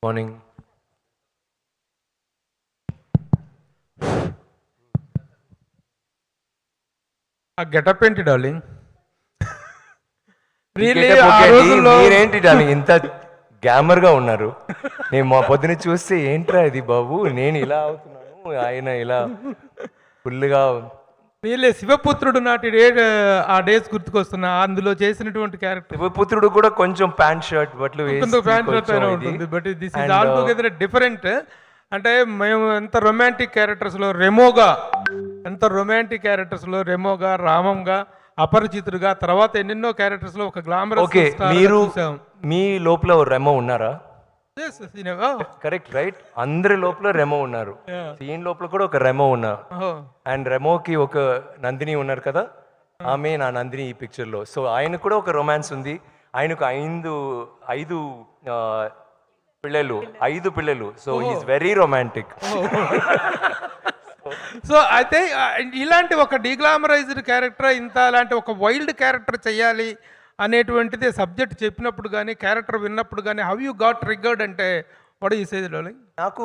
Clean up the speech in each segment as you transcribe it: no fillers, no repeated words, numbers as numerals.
Morning. ఆ getup ఏంటి darling? మీరేంటి డార్లింగ్ ఇంత గ్యామర్ గా ఉన్నారు? నేను మా పొద్దున చూస్తే ఏంట్రా ఇది బాబు, నేను ఇలా అవుతున్నాను, ఆయన ఇలా ఫుల్గా. వీళ్ళే శివపుత్రుడు నాటి ఆ డేస్ గుర్తుకొస్తున్నా, అందులో చేసినటువంటి క్యారెక్టర్. శివపుత్రుడు కూడా కొంచెం ప్యాంట్ షర్ట్ బట్లు ఉంటుంది, but this is all together different. అంటే మేము ఎంత రొమాంటిక్ క్యారెక్టర్స్లో రెమోగా, రామంగా, అపరిచితుడుగా, తర్వాత ఎన్నెన్నో క్యారెక్టర్స్లో ఒక గ్లామరస్. ఓకే, మీరు మీ లోపల రెమో ఉన్నారా? కరెక్ట్ రైట్, అందరి లోపల రెమో ఉన్నారు. ఈయన లోపల కూడా ఒక రెమో ఉన్నారు. అండ్ రెమోకి ఒక నందిని ఉన్నారు కదా, ఆమె నా నందిని ఈ పిక్చర్ లో. సో ఆయన కూడా ఒక రొమాన్స్ ఉంది. ఆయనకు ఐదు పిల్లలు. So is very romantic. So అయితే ఇలాంటి ఒక డీగ్లామరైజ్డ్ క్యారెక్టర్, అలాంటి ఒక వైల్డ్ క్యారెక్టర్ చేయాలి అనేటువంటిది సబ్జెక్ట్ చెప్పినప్పుడు కానీ, క్యారెక్టర్ విన్నప్పుడు కానీ, హౌ యూ గాట్ ట్రిగ్గర్డ్ అంటే వాట్ యూ సే డార్లింగ్? నాకు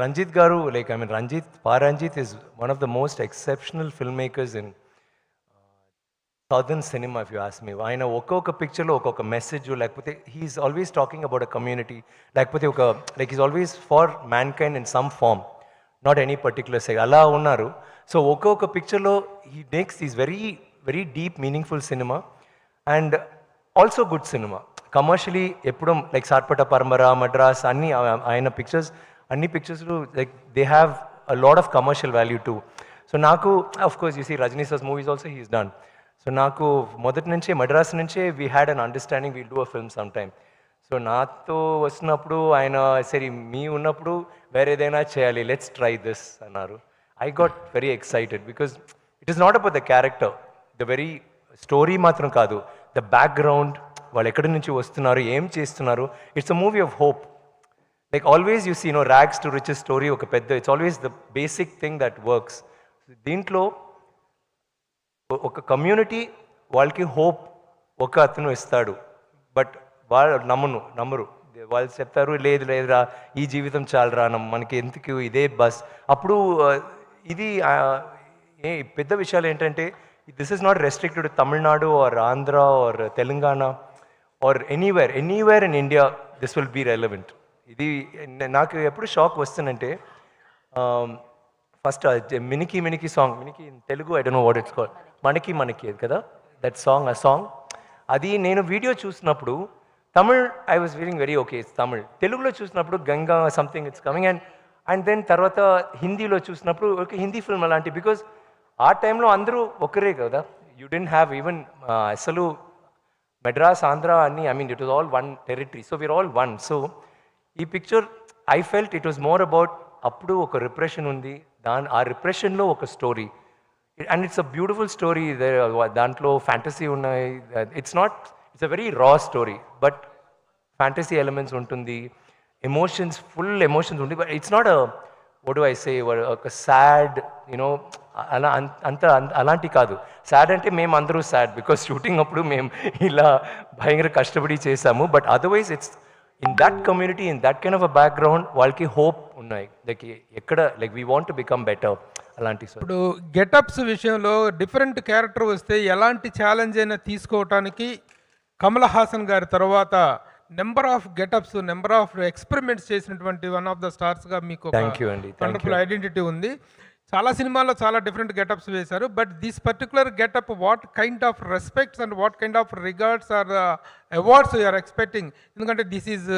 రంజిత్ గారు, like I mean Ranjith is one of the most exceptional film makers in southern cinema if you ask me. ఆయన ఒక్కొక్క పిక్చర్లో ఒక్కొక్క మెసేజ్, లేకపోతే he's always talking about a community, లేకపోతే like is always for mankind in some form, not any particular side అలా ఉన్నారు. So ఒక్కొక్క పిక్చర్లో he makes these very very deep meaningful cinema and also good cinema. Commercially ఎప్పుడు like Sarpatta Parambarai, Madras, అన్ని ఆయన అన్ని pictures like they have a lot of commercial value too. So నాకు of course you see Rajini sir's movies also he's done. So నాకు మొదటి నుంచే మద్రాస్ నుంచే we had an understanding, we'll do a film some time. So నాతో వస్తున్నప్పుడు ఆయన సరే మీ ఉన్నప్పుడు వేరేదైనా చేయాలి, లెట్స్ ట్రై దిస్ అన్నారు. I got very excited because it is not about the character, the very story మాత్రం కాదు, ద బ్యాక్గ్రౌండ్, వాళ్ళు ఎక్కడి నుంచి వస్తున్నారు, ఏం చేస్తున్నారు. It's a movie of hope. Like always you see rags to riches story ఒక పెద్ద, it's always the basic thing that works. దీంట్లో ఒక కమ్యూనిటీ వాళ్ళకి హోప్ ఒక అతను ఇస్తాడు, బట్ వాళ్ళు నమ్మరు. వాళ్ళు చెప్తారు లేదురా ఈ జీవితం చాలరా, మనకి ఎందుకు ఇదే బస్. అప్పుడు ఇది పెద్ద విషయాలు ఏంటంటే this is not restricted to Tamil Nadu or Andhra or Telangana or anywhere in India, this will be relevant. ఇది నాకు ఎప్పుడు షాక్ వస్తుందంటే, first Minikki song, Minikki Telugu I don't know what it's called, మనకి కదా దట్ సాంగ్, ఆ సాంగ్ అది నేను వీడియో చూసినప్పుడు Tamil I was feeling very okay, it's Tamil. తెలుగులో చూసినప్పుడు Ganga something it's coming and then తర్వాత హిందీలో చూసినప్పుడు ఓకే హిందీ ఫిల్మ్ అలాంటి, బికాజ్ ఆ టైంలో అందరూ ఒకరే కదా, యూ డెంట్ హ్యావ్ ఈవెన్ అసలు మెడ్రాస్, ఆంధ్ర అన్ని, I mean it was all one territory. So we're all one. So ఈ picture I felt it was more about, అప్పుడు ఒక రిప్రెషన్ ఉంది, ఆ రిప్రెషన్లో ఒక story, and it's a beautiful story. దాంట్లో ఫ్యాంటసీ ఉన్నాయి, it's a very raw story, but fantasy elements ఉంటుంది, ఎమోషన్స్, ఫుల్ ఎమోషన్స్ ఉంటుంది. But it's not what do I say ఒక సాడ్ అలా అలాంటి కాదు. సాడ్ అంటే మేము అందరూ సాడ్ బికాస్ షూటింగ్ అప్పుడు మేము ఇలా భయంకర కష్టపడి చేసాము, but otherwise it's in that community, in that kind of a background వాళ్ళకి హోప్ ఉన్నాయి, లైక్ ఎక్కడ like we want to become better అలాంటి. ఇప్పుడు గెటప్స్ విషయంలో డిఫరెంట్ క్యారెక్టర్ వస్తే ఎలాంటి ఛాలెంజ్ అయినా తీసుకోవటానికి కమల్ హాసన్ గారి తర్వాత number of getups, number of experiments చేసినటువంటి వన్ ఆఫ్ ద స్టార్స్గా మీకు వండర్ఫుల్ ఐడెంటిటీ ఉంది. చాలా సినిమాల్లో చాలా డిఫరెంట్ గెటప్స్ వేశారు, but this particular getup what kind of respects and what kind of regards or awards you're expecting? ఎందుకంటే this is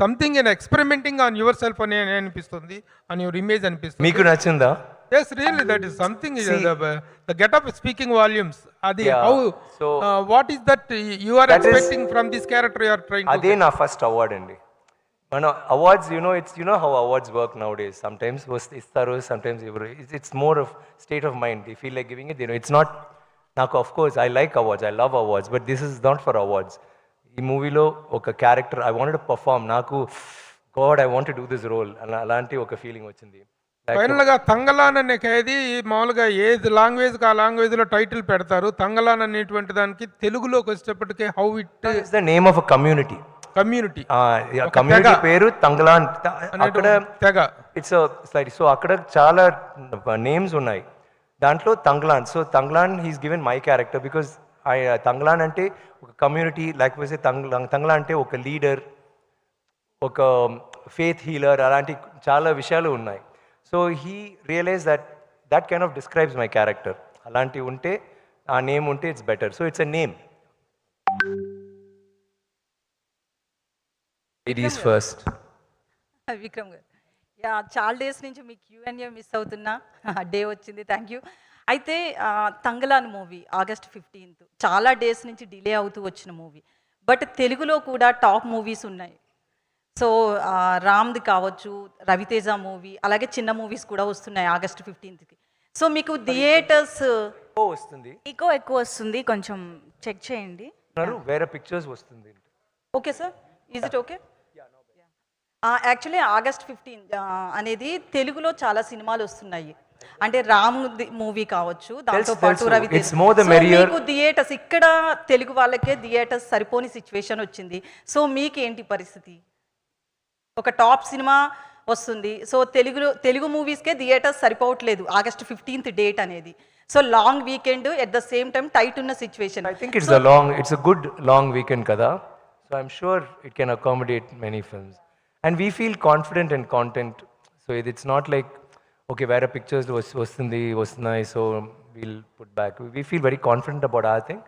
something in experimenting on yourself అని అనిపిస్తుంది, ఆన్ యువర్ ఇమేజ్ అనిపిస్తుంది. మీకు నచ్చిందా? Yes, really, that is something. The get-up is speaking volumes. Adi, yeah. How? So, what is that you are expecting from this character you are trying to? Ade na first award andi. Mana awards, it's how awards work nowadays. Sometimes istaru, sometimes it's more of state of mind. They feel like giving it. It's not. Naku, of course, I like awards. I love awards, but this is not for awards. Ee movie lo oka character I wanted to perform. Naku, God, I want to do this role. Alanti oka feeling vachindi. ఫైనల్గా తంగలాన్ అనే ఖైదీ మామూలుగా ఏది లాంగ్వేజ్కి ఆ లాంగ్వేజ్లో title పెడతారు. తంగలాన్ అనేటువంటి దానికి తెలుగులోకి వచ్చేటప్పటికే how it is the name of a community. Community community పేరు తంగ్లాన్. అక్కడ తెగ. It's slide. సో అక్కడ చాలా నేమ్స్ ఉన్నాయి, దాంట్లో Thangalaan. So Thangalaan he's given my character because Thangalaan అంటే ఒక కమ్యూనిటీ, లేకపోతే తంగ్లాన్ అంటే ఒక లీడర్, ఒక ఫేత్ హీలర్, అలాంటి చాలా విషయాలు ఉన్నాయి. So he realize that kind of describes my character. అలాంటివి ఉంటే, ఆ నేమ్ ఉంటే it's better. So it's a name. It is first. Vikram garu, yeah చాలా డేస్ నుంచి మీ Q&A మిస్ అవుతున్నా, డే వచ్చింది, థ్యాంక్ యూ. అయితే తంగలాన్ మూవీ August 15th చాలా డేస్ నుంచి డిలే అవుతూ వచ్చిన మూవీ, బట్ తెలుగులో కూడా టాప్ మూవీస్ ఉన్నాయి. సో రామ్ది కావచ్చు, రవితేజ మూవీ, అలాగే చిన్న మూవీస్ కూడా వస్తున్నాయి August 15th. సో మీకు థియేటర్స్ వస్తుంది, ఈకో ఎక్కువ వస్తుంది, కొంచెం చెక్ చేయండి. వేరే పిక్చర్స్ వస్తుంది. Okay sir, is it okay? Actually August 15 అనేది తెలుగులో చాలా సినిమాలు వస్తున్నాయి. అంటే రామ్ మూవీ కావచ్చు, దాంతో పాటు రవితేజ. మీకు థియేటర్స్ ఇక్కడ తెలుగు వాళ్ళకే థియేటర్స్ సరిపోని సిచ్యువేషన్ వచ్చింది. సో మీకేంటి పరిస్థితి? ఒక టాప్ సినిమా వస్తుంది, సో తెలుగు మూవీస్కే థియేటర్స్ సరిపోవట్లేదు August 15th డేట్ అనేది. So long weekend, at the same time tight ఉన్న situation. I think it's a good long weekend kada. So I'm sure it can accommodate many films. And we feel confident in content. So it's not like, okay, where pictures vastunnayi, so we'll put back. We feel very confident about our thing.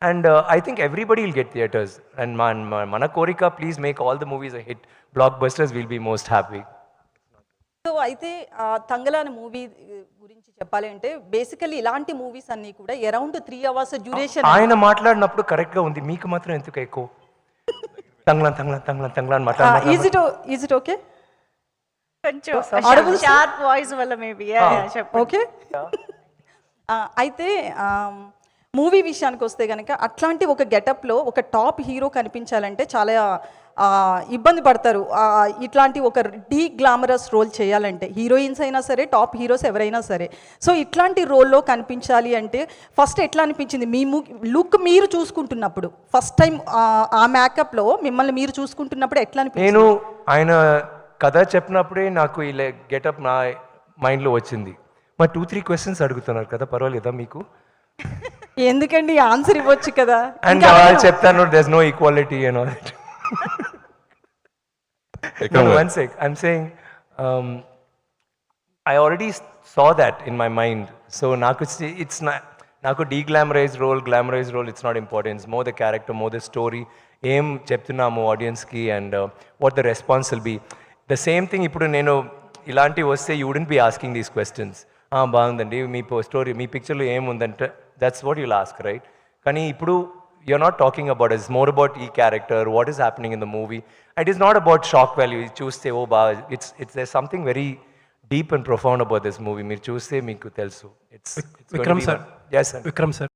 And I think everybody will get theaters. And mana korika, please make all the movies a hit. Blockbusters, we'll be most happy. So అయితే Thangalaan movie గురించి చెప్పాలి అంటే basically ఇలాంటి movies అన్నీ కూడా around 3 hours duration. ఆయన మాట్లాడినప్పుడు correct గా ఉంది, మీకు మాత్రం ఎందుకు ఎక్కువ తంగ్లాన్ మాట్లాడారు? Is it okay? కొంచెం షార్ప్ వాయిస్ వల్ల మేబీ ఓకే. అయితే మూవీ విషయానికి వస్తే కనుక అట్లాంటి ఒక గెటప్లో ఒక టాప్ హీరో కనిపించాలంటే చాలా ఇబ్బంది పడతారు. ఇట్లాంటి ఒక గ్లామరస్ రోల్ చేయాలంటే హీరోయిన్స్ అయినా సరే, టాప్ హీరోస్ ఎవరైనా సరే. సో ఇట్లాంటి రోల్లో కనిపించాలి అంటే ఫస్ట్ ఎట్లా అనిపించింది మీ లుక్ మీరు చూసుకుంటున్నప్పుడు? ఫస్ట్ టైం ఆ మేకప్లో మిమ్మల్ని మీరు చూసుకుంటున్నప్పుడు ఎట్లా అనిపించింది? నేను ఆయన కథ చెప్పినప్పుడే నాకు ఈ గెటప్ నా మైండ్లో వచ్చింది. మా 2-3 questions అడుగుతున్నారు కదా, పర్వాలేదా మీకు? ఎందుకండి, ఆన్సర్ ఇవ్వచ్చు కదా. అండ్ చెప్తాను, there's no equality and all that. No, one sec. I'm saying I already saw that in my mind. So it's not naku de-glamorized role, glamorized role, it's not important. It's more the character, more the story. Aim cheptunnamu audience ki and what the response will be. The same thing ippudu nenu ilanti vaste you wouldn't be asking these questions. Baagundandi mee story, mee picture lo em undante, that's what you'll ask, right? Kani ippudu you're not talking about it. It's more about character, what is happening in the movie. It is not about shock value. You choose say, oh, it's there's something very deep and profound about this movie. Meer choose say meeku telusu. It's Vikram sir. Yes sir. Vikram sir.